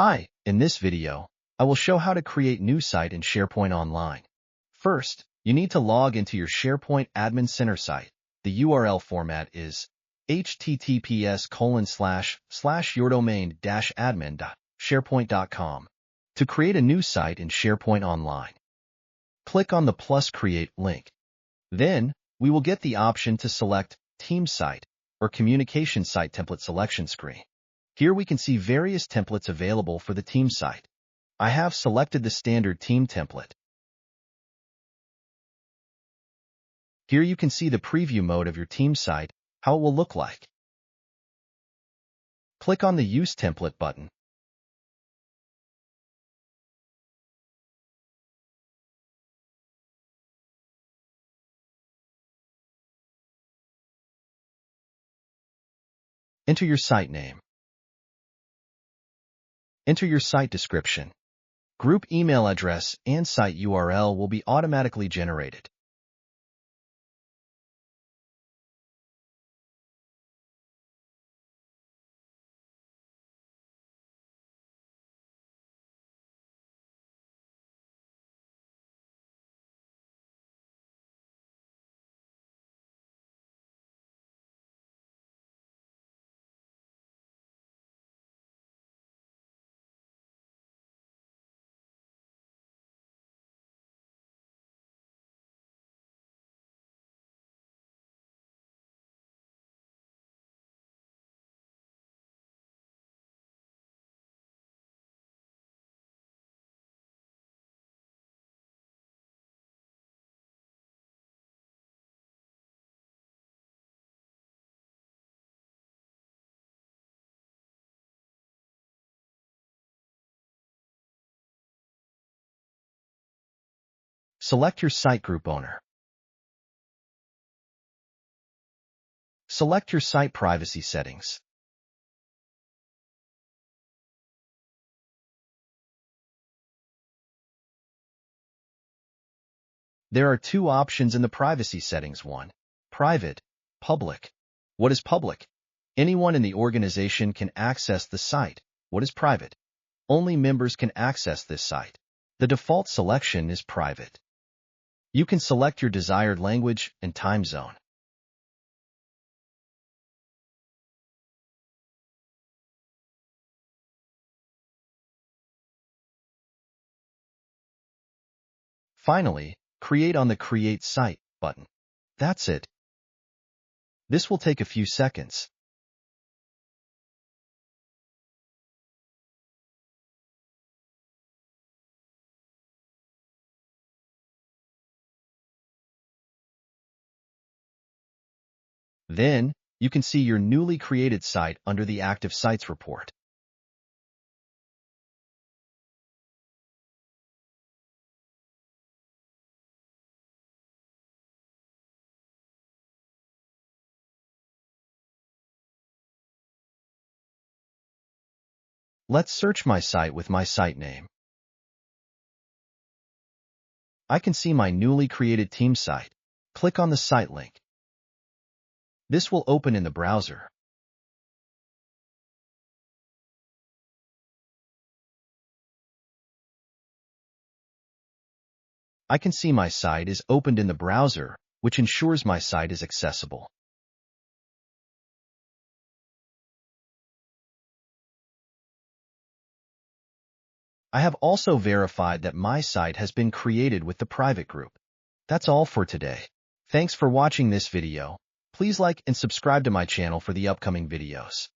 Hi, in this video, I will show how to create new site in SharePoint Online. First, you need to log into your SharePoint Admin Center site. The URL format is https://yourdomain-admin.sharepoint.com. To create a new site in SharePoint Online, click on the plus Create link. Then, we will get the option to select Team Site or Communication Site Template selection screen. Here we can see various templates available for the team site. I have selected the standard team template. Here you can see the preview mode of your team site, how it will look like. Click on the Use Template button. Enter your site name. Enter your site description. Group email address and site URL will be automatically generated. Select your site group owner. Select your site privacy settings. There are two options in the privacy settings. 1. Private, public. What is public? Anyone in the organization can access the site. What is private? Only members can access this site. The default selection is private. You can select your desired language and time zone. Finally, Create on the Create Site button. That's it. This will take a few seconds. Then, you can see your newly created site under the Active Sites report. Let's search my site with my site name. I can see my newly created team site. Click on the site link. This will open in the browser. I can see my site is opened in the browser, which ensures my site is accessible. I have also verified that my site has been created with the private group. That's all for today. Thanks for watching this video. Please like and subscribe to my channel for the upcoming videos.